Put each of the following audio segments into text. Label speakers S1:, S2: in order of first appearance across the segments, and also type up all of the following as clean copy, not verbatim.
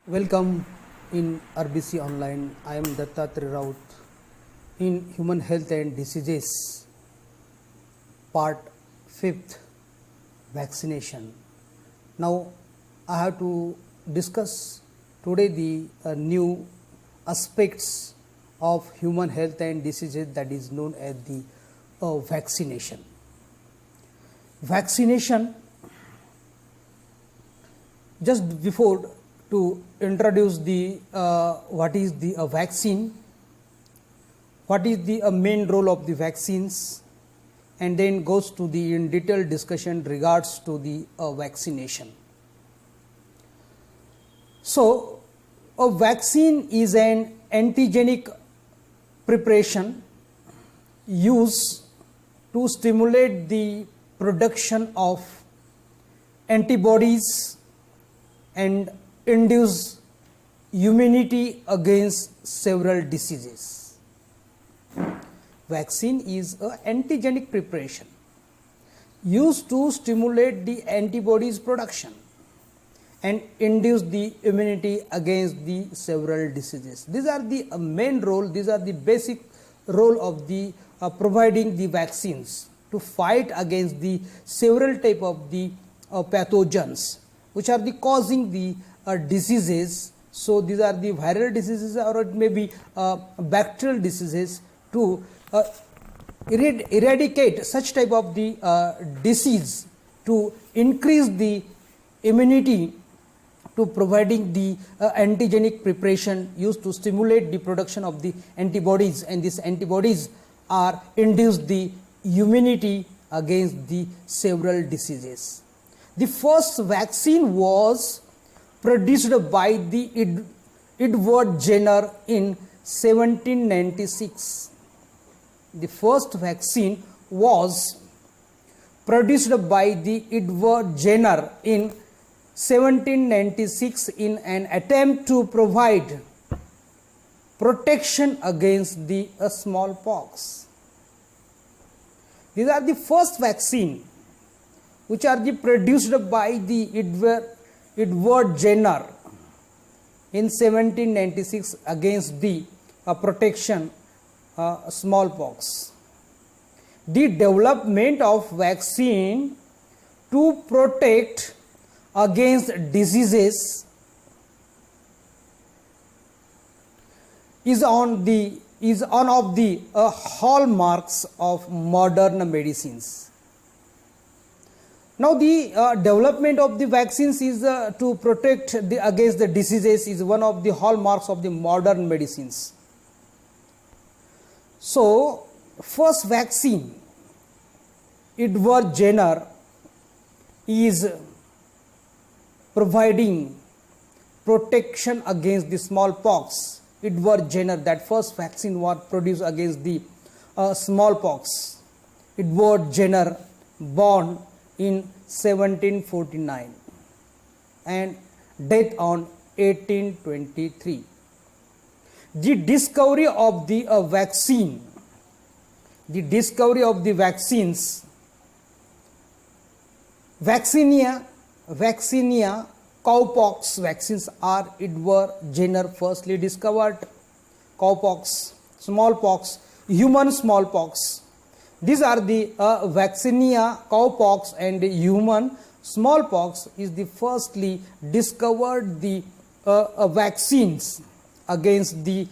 S1: Welcome in RBC Online. I am Dattatri Raut in Human Health and Diseases, Part 5th, Vaccination. Now, I have to discuss today the new aspects of human health and diseases that is known as the vaccination. Vaccination, just before to introduce the what is the vaccine, what is the main role of the vaccines, and then goes to the in detailed discussion regards to the vaccination. So, a vaccine is an antigenic preparation used to stimulate the production of antibodies and induce immunity against several diseases. Vaccine is an antigenic preparation used to stimulate the antibodies production and induce the immunity against the several diseases. These are the main role, these are the basic role of the providing the vaccines to fight against the several type of the pathogens which are the causing the diseases. So these are the viral diseases or it may be bacterial diseases to eradicate such type of the disease, to increase the immunity, to providing the antigenic preparation used to stimulate the production of the antibodies, and these antibodies are induce the immunity against the several diseases. The first vaccine was produced by the Edward Jenner in 1796. The first vaccine was produced by the Edward Jenner in 1796 in an attempt to provide protection against the smallpox. These are the first vaccine which are produced by the Edward Jenner in 1796 against the protection smallpox. The development of vaccine to protect against diseases is one of the hallmarks of modern medicines. Now, the development of the vaccines is to protect against the diseases is one of the hallmarks of the modern medicines. So, first vaccine, Edward Jenner is providing protection against the smallpox. Edward Jenner, that first vaccine was produced against the smallpox. Edward Jenner, born in 1749 and death on 1823. The discovery of the vaccine, the discovery of the vaccines, Vaccinia, cowpox vaccines are Edward Jenner firstly discovered. Cowpox, smallpox, human smallpox. These are the Vaccinia, cowpox and human smallpox is the firstly discovered the vaccines against the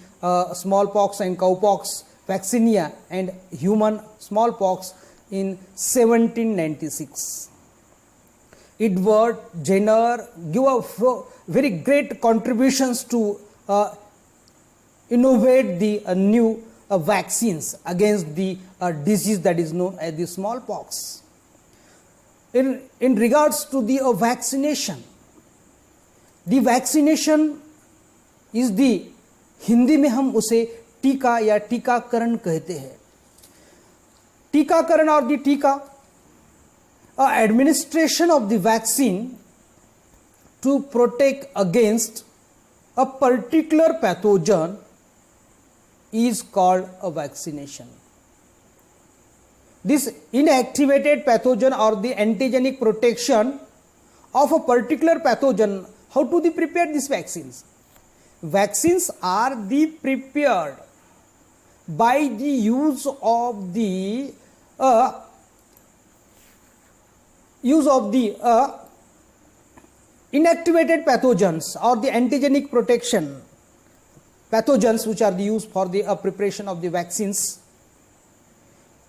S1: smallpox and cowpox, Vaccinia and human smallpox in 1796. Edward Jenner gave very great contributions to innovate the new vaccines against the disease that is known as the smallpox. In regards to the vaccination is the Hindi में हम उसे टीका या टीकाकरण कहते हैं. टीकाकरण और दी टीका, administration of the vaccine to protect against a particular pathogen is called a vaccination. This inactivated pathogen or the antigenic protection of a particular pathogen, How to prepare these vaccines? Vaccines are prepared by the use of the inactivated pathogens or the antigenic protection pathogens, which are used for the preparation of the vaccines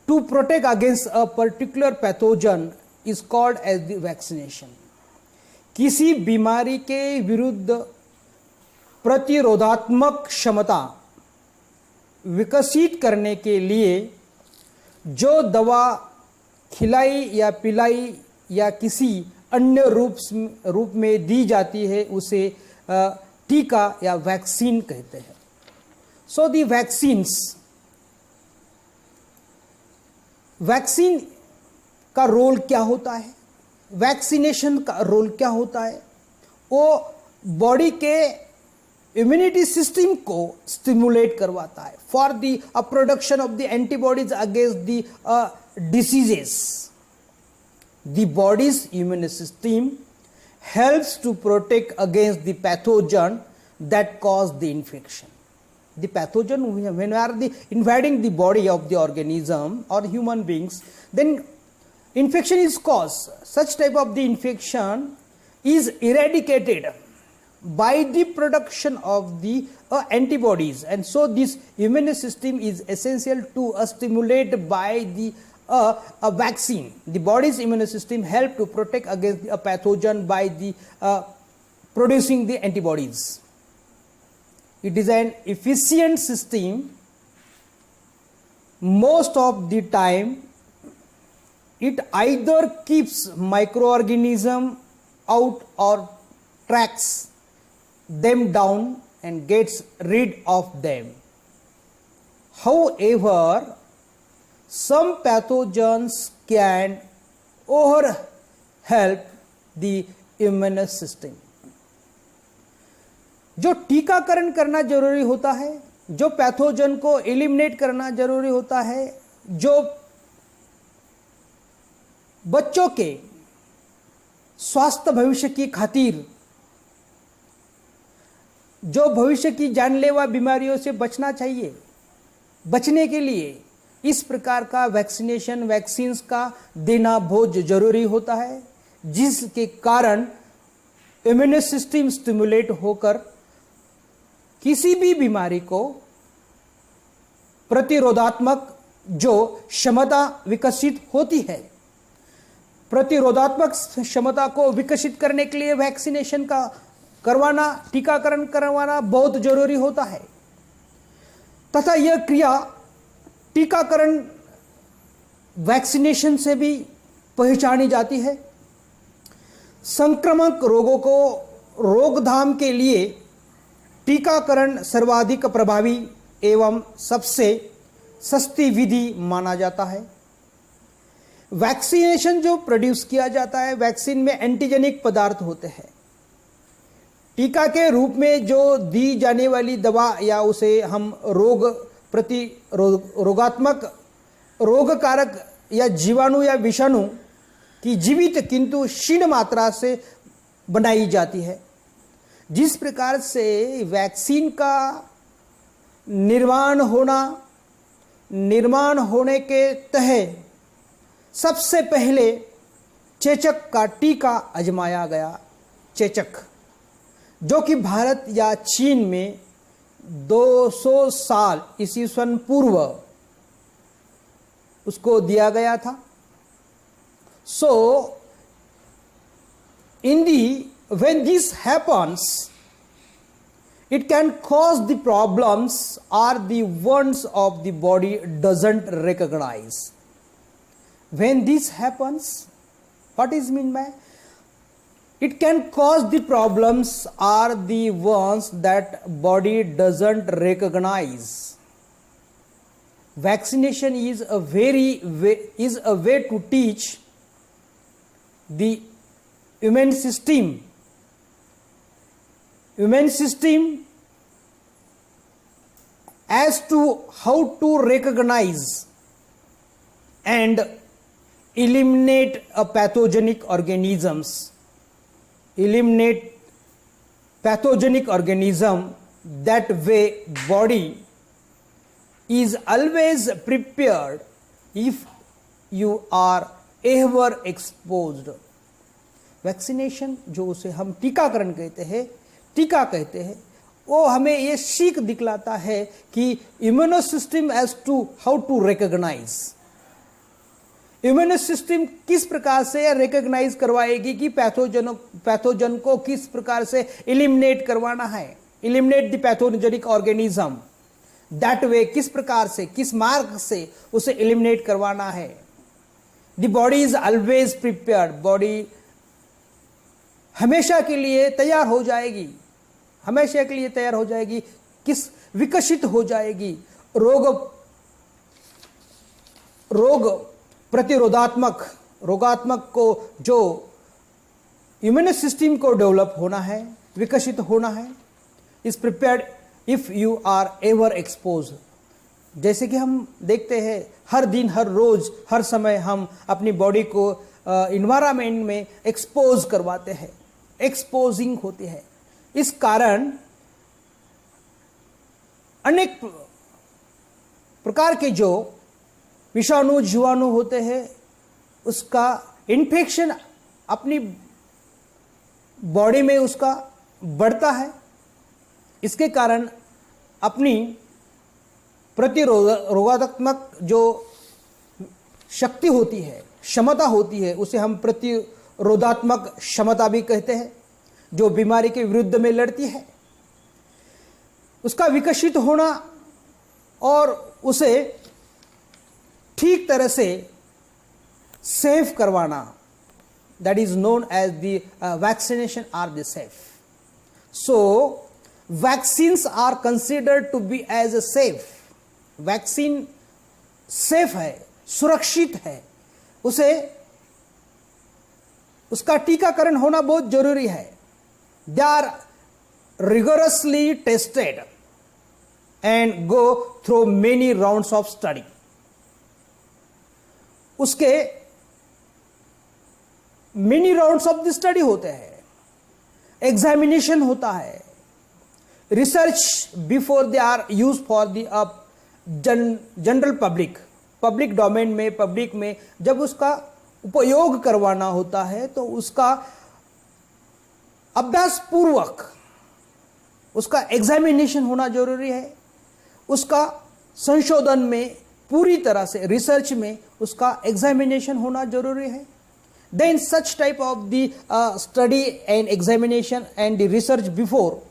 S1: to protect against a particular pathogen is called as the vaccination. किसी बीमारी के विरुद्ध प्रतिरोधात्मक क्षमता विकसित करने के लिए जो दवा खिलाई या पिलाई या किसी अन्य रूप में दी जाती है उसे टीका या वैक्सीन कहते हैं. सो दी वैक्सीन का रोल क्या होता है, वैक्सीनेशन का रोल क्या होता है? वो बॉडी के इम्यूनिटी सिस्टम को स्टिमुलेट करवाता है for the production of the antibodies against the diseases. The bodies immune system helps to protect against the pathogen that cause the infection. The pathogen, when we are invading the body of the organism or human beings, then infection is caused. Such type of the infection is eradicated by the production of the antibodies, and so this immune system is essential to stimulate by the a vaccine. The body's immune system help to protect against a pathogen by the producing the antibodies. It is an efficient system. Most of the time it either keeps microorganism out or tracks them down and gets rid of them. However, some pathogens can overhelp the immune system. जो टीकाकरण करना जरूरी होता है, जो pathogen को eliminate करना जरूरी होता है, जो बच्चों के स्वास्थ्य भविष्य की खातिर, जो भविष्य की जानलेवा बीमारियों से बचना चाहिए, बचने के लिए इस प्रकार का वैक्सीन्स का देना बहुत जरूरी होता है, जिसके कारण इम्यून सिस्टम स्टिमुलेट होकर किसी भी बीमारी को प्रतिरोधात्मक जो क्षमता विकसित होती है, प्रतिरोधात्मक क्षमता को विकसित करने के लिए वैक्सीनेशन का करवाना, टीकाकरण करवाना बहुत जरूरी होता है. तथा यह क्रिया टीकाकरण वैक्सीनेशन से भी पहचानी जाती है. संक्रामक रोगों को रोकथाम के लिए टीकाकरण सर्वाधिक प्रभावी एवं सबसे सस्ती विधि माना जाता है. वैक्सीनेशन जो प्रोड्यूस किया जाता है, वैक्सीन में एंटीजेनिक पदार्थ होते हैं. टीका के रूप में जो दी जाने वाली दवा या उसे हम रोगात्मक रोगकारक या जीवाणु या विषाणु की जीवित किंतु क्षीण मात्रा से बनाई जाती है. जिस प्रकार से वैक्सीन का निर्माण होने के तहत सबसे पहले चेचक का टीका आजमाया गया. चेचक जो कि भारत या चीन में 200 साल ईस्वी पूर्व उसको दिया गया था. सो when this happens, it can cause the problems or the wounds of the body doesn't recognize. When this happens, what is mean by? It can cause the problems or the wounds that body doesn't recognize. Vaccination is a way to teach the immune system as to how to recognize and eliminate a pathogenic organisms, eliminate pathogenic organism, that way body is always prepared if you are ever exposed. Vaccination जो उसे हम टीकाकरण कहते हैं, टीका कहते हैं, वो हमें ये सीख दिखलाता है कि immuno system as to how to recognise, immuno system किस प्रकार से रिकॉग्नाइज करवाएगी कि पैथोजन को किस प्रकार से एलिमिनेट करवाना है, eliminate the pathogenic organism, that way किस प्रकार से, किस मार्ग से उसे एलिमिनेट करवाना है. The body is always prepared, body हमेशा के लिए तैयार हो जाएगी, हमेशा के लिए तैयार हो जाएगी, किस विकसित हो जाएगी, रोग रोगात्मक को जो इम्यून सिस्टम को डेवलप होना है, विकसित होना है, is prepared if you are ever expose. जैसे कि हम देखते हैं हर दिन, हर रोज, हर समय हम अपनी बॉडी को इन्वायरमेंट में एक्सपोज करवाते हैं, एक्सपोजिंग होती है. इस कारण अनेक प्रकार के जो विषाणु जीवाणु होते हैं उसका इन्फेक्शन अपनी बॉडी में उसका बढ़ता है. इसके कारण अपनी प्रतिरोधात्मक जो शक्ति होती है, क्षमता होती है, उसे हम प्रतिरोधात्मक क्षमता भी कहते हैं, जो बीमारी के विरुद्ध में लड़ती है, उसका विकसित होना और उसे ठीक तरह से सेफ करवाना, that is known as the vaccination are the safe. So vaccines are considered to be as a safe. Vaccine safe है, सुरक्षित है, उसे उसका टीकाकरण होना बहुत जरूरी है. They are rigorously tested and go through many rounds of study. उसके many rounds of the study होते हैं, एग्जामिनेशन होता है, research before they are used for the general public domain में, पब्लिक में जब उसका उपयोग करवाना होता है तो उसका अभ्यास पूर्वक उसका एग्जामिनेशन होना जरूरी है. उसका संशोधन में पूरी तरह से, रिसर्च में उसका एग्जामिनेशन होना जरूरी है. Then such type of the study and examination and the research before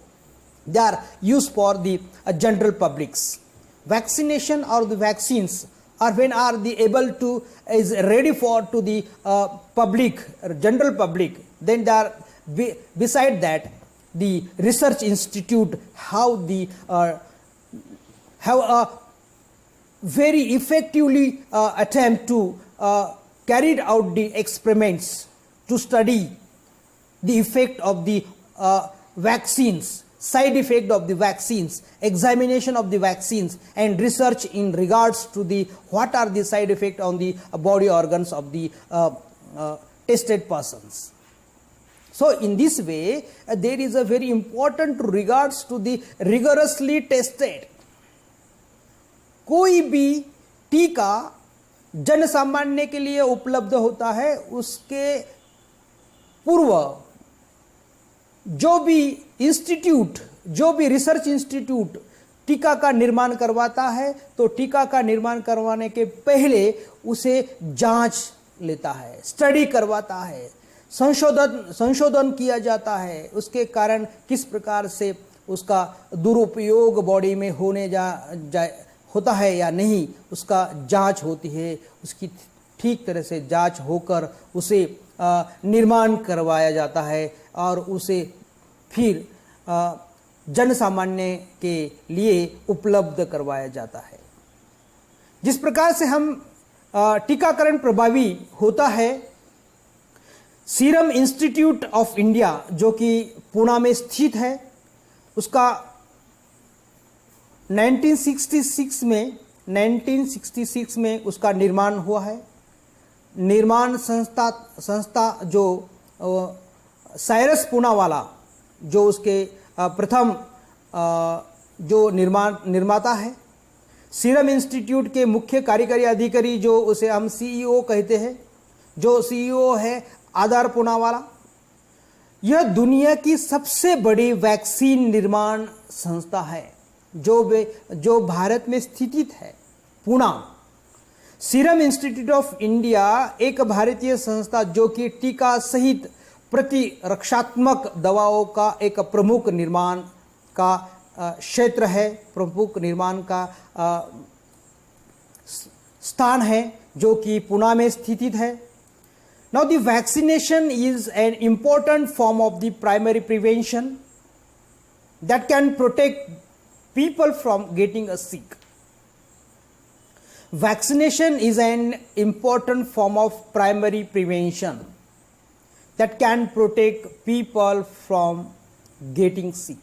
S1: they are used for the general publics. Vaccination or the vaccines are when are the able to is ready for to the public, general public, then they are beside that the research institute have a very effectively attempt to carried out the experiments to study the effect of the vaccines, side effect of the vaccines, examination of the vaccines, and research in regards to the what are the side effect on the body organs of the tested persons. So in this way there is a very important regards to the rigorously tested. कोई भी टीका जन सामान्य के लिए उपलब्ध होता है, उसके पूर्व जो भी इंस्टीट्यूट, जो भी रिसर्च इंस्टीट्यूट टीका का निर्माण करवाता है, तो टीका का निर्माण करवाने के पहले उसे जांच लेता है, स्टडी करवाता है, संशोधन किया जाता है. उसके कारण किस प्रकार से उसका दुरुपयोग बॉडी में होता है या नहीं, उसका जांच होती है. उसकी ठीक तरह से जांच होकर उसे निर्माण करवाया जाता है और उसे फिर जन सामान्य के लिए उपलब्ध करवाया जाता है. जिस प्रकार से हम टीकाकरण प्रभावी होता है, सीरम इंस्टीट्यूट ऑफ इंडिया जो कि पुणे में स्थित है, उसका 1966 में उसका निर्माण हुआ है. निर्माण संस्था जो साइरस पूनावाला जो उसके प्रथम जो निर्माता है। सीरम इंस्टीट्यूट के मुख्य कार्यकारी अधिकारी जो उसे हम सीईओ कहते हैं, जो सीईओ है आदार पूनावाला। यह दुनिया की सबसे बड़ी वैक्सीन निर्माण संस्था है जो भारत में स्थित है, Pune. Serum institute of India एक भारतीय संस्था जो कि टीका सहित प्रतिरक्षात्मक दवाओं का एक प्रमुख निर्माण का क्षेत्र है, प्रमुख निर्माण का स्थान है जो कि पुणे में स्थित है। Now the vaccination is an important form of the primary prevention that can protect people from getting sick. Vaccination is an important form of primary prevention that can protect people from getting sick.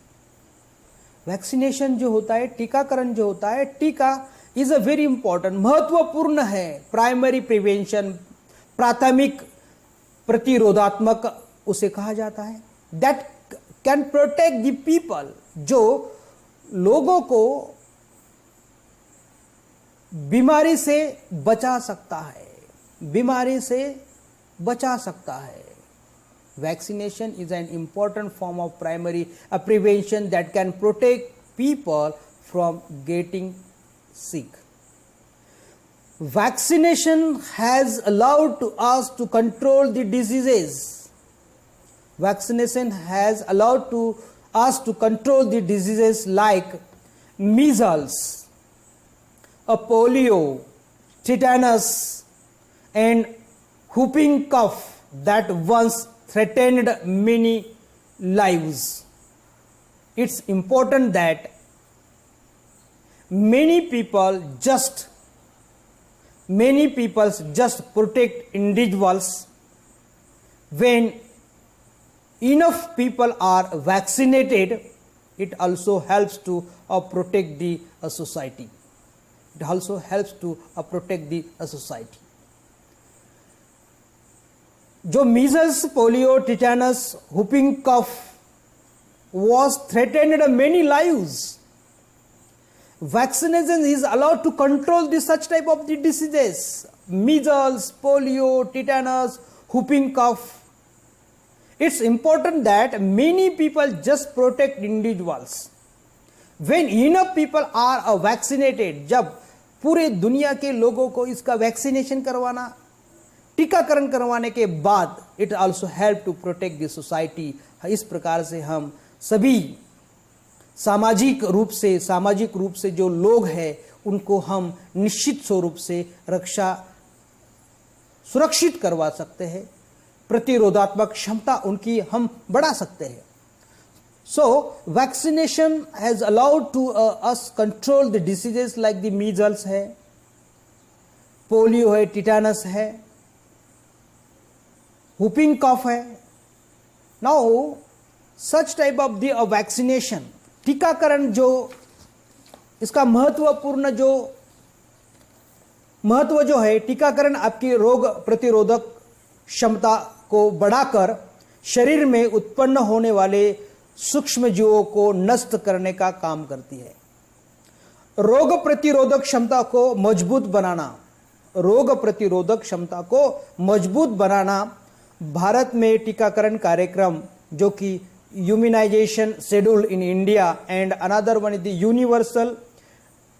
S1: Vaccination जो होता है, टीकाकरण जो होता है, टीका is a very important, महत्वपूर्ण है प्राइमरी प्रिवेंशन, प्राथमिक प्रतिरोधात्मक उसे कहा जाता है। That can protect the people, जो लोगों को बीमारी से बचा सकता है, बीमारी से बचा सकता है। Vaccination is an important form of primary prevention that can protect people from getting sick. Vaccination has allowed to us to control the diseases. Vaccination has allowed to us to control the diseases like measles, polio, tetanus, and whooping cough that once threatened many lives. It's important that many people just protect individuals. When enough people are vaccinated, it also helps to protect the society. It also helps to protect the society. जो measles, polio, tetanus, whooping cough was threatened many lives. Vaccination is allowed to control the such type of the diseases, measles, polio, tetanus, whooping cough. It's important that many people just protect individuals. When enough people are vaccinated, जब पूरे दुनिया के लोगों को इसका vaccination करवाना, टीकाकरण करवाने के बाद, it also help to protect the society. इस प्रकार से हम सभी सामाजिक रूप से जो लोग हैं उनको हम निश्चित स्वरूप से सुरक्षित करवा सकते हैं, प्रतिरोधात्मक क्षमता उनकी हम बढ़ा सकते हैं। So vaccination has allowed to us control the diseases like the measles है, पोलियो है, टिटानस है, whooping cough है। Now such type of the vaccination, टीकाकरण जो इसका महत्व जो है, टीकाकरण आपकी रोग प्रतिरोधक क्षमता को बढ़ाकर शरीर में उत्पन्न होने वाले सूक्ष्म जीवों को नष्ट करने का काम करती है। रोग प्रतिरोधक क्षमता को मजबूत बनाना भारत में टीकाकरण कार्यक्रम जो कि immunisation schedule in India and another one is the universal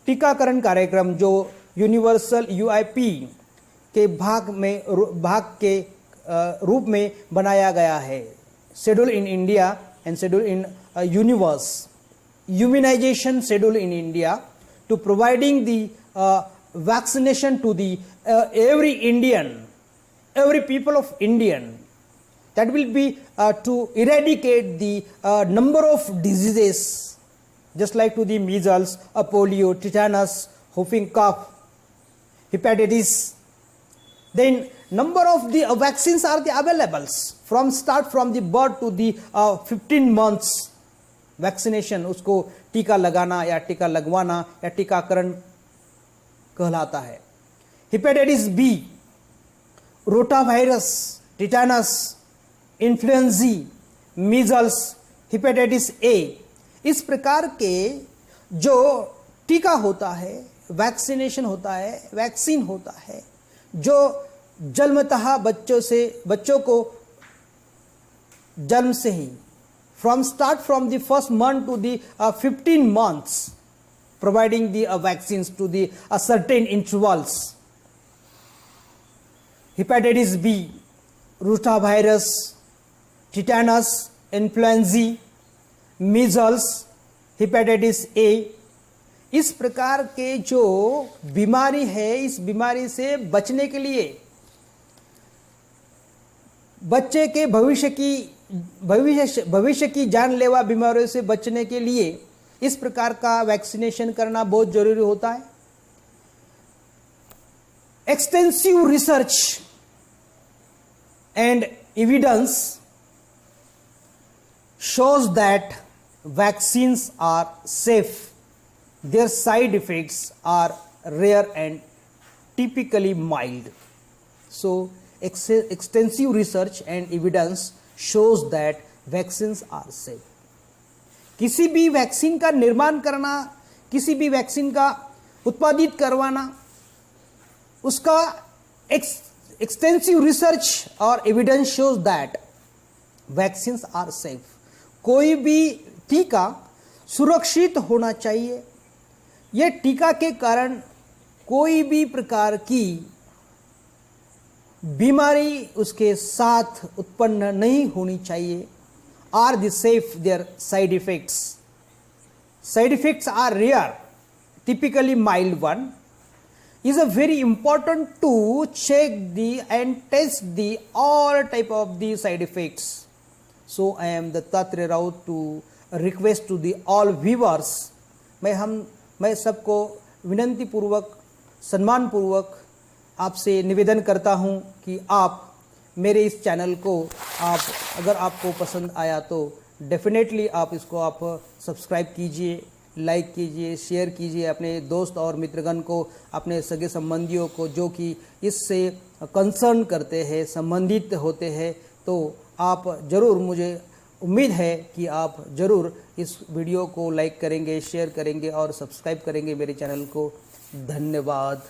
S1: टीकाकरण कार्यक्रम जो यूनिवर्सल यूआईपी के भाग के रूप में बनाया गया है। Schedule in India and schedule in universe, immunization schedule in India to providing the vaccination to the every Indian, every people of Indian. That will be to eradicate the number of diseases, just like to the measles, polio, tetanus, whooping cough, hepatitis. Then number of the vaccines are the available from the birth to the 15 months. Vaccination उसको टीका लगाना या टीका लगवाना या टीकाकरण कहलाता है। Hepatitis B, rotavirus, tetanus, influenza, measles, hepatitis A, इस प्रकार के जो टीका होता है, वैक्सीनेशन होता है, वैक्सीन होता है, जो जन्मतः बच्चों को जन्म से ही from the first month to the 15 months, providing the vaccines to the certain intervals. Hepatitis B, rotavirus, tetanus, influenza, measles, hepatitis A, इस प्रकार के जो बीमारी है, इस बीमारी से बचने के लिए बच्चे के भविष्य की जानलेवा बीमारियों से बचने के लिए इस प्रकार का वैक्सीनेशन करना बहुत जरूरी होता है। Extensive research and evidence shows that vaccines are safe. Their side effects are rare and typically mild. So extensive research and evidence shows that vaccines are safe. किसी भी वैक्सीन का निर्माण करना, किसी भी वैक्सीन का उत्पादित करवाना, उसका extensive research और evidence shows that vaccines are safe. कोई भी टीका सुरक्षित होना चाहिए। यह टीका के कारण कोई भी प्रकार की बीमारी उसके साथ उत्पन्न नहीं होनी चाहिए। Are the safe their side effects? Side effects are rare, typically mild one. Is a very important to check the and test the all type of the side effects. So I am Dattatreya Raut to request to the all viewers, मैं सबको विनंती पूर्वक, सम्मान पूर्वक आपसे निवेदन करता हूं कि आप मेरे इस चैनल को अगर आपको पसंद आया तो डेफिनेटली आप इसको आप सब्सक्राइब कीजिए, लाइक कीजिए, शेयर कीजिए अपने दोस्त और मित्रगण को, अपने सगे संबंधियों को जो कि इससे कंसर्न करते हैं, संबंधित होते हैं। तो आप ज़रूर, मुझे उम्मीद है कि आप ज़रूर इस वीडियो को लाइक करेंगे, शेयर करेंगे और सब्सक्राइब करेंगे मेरे चैनल को। धन्यवाद।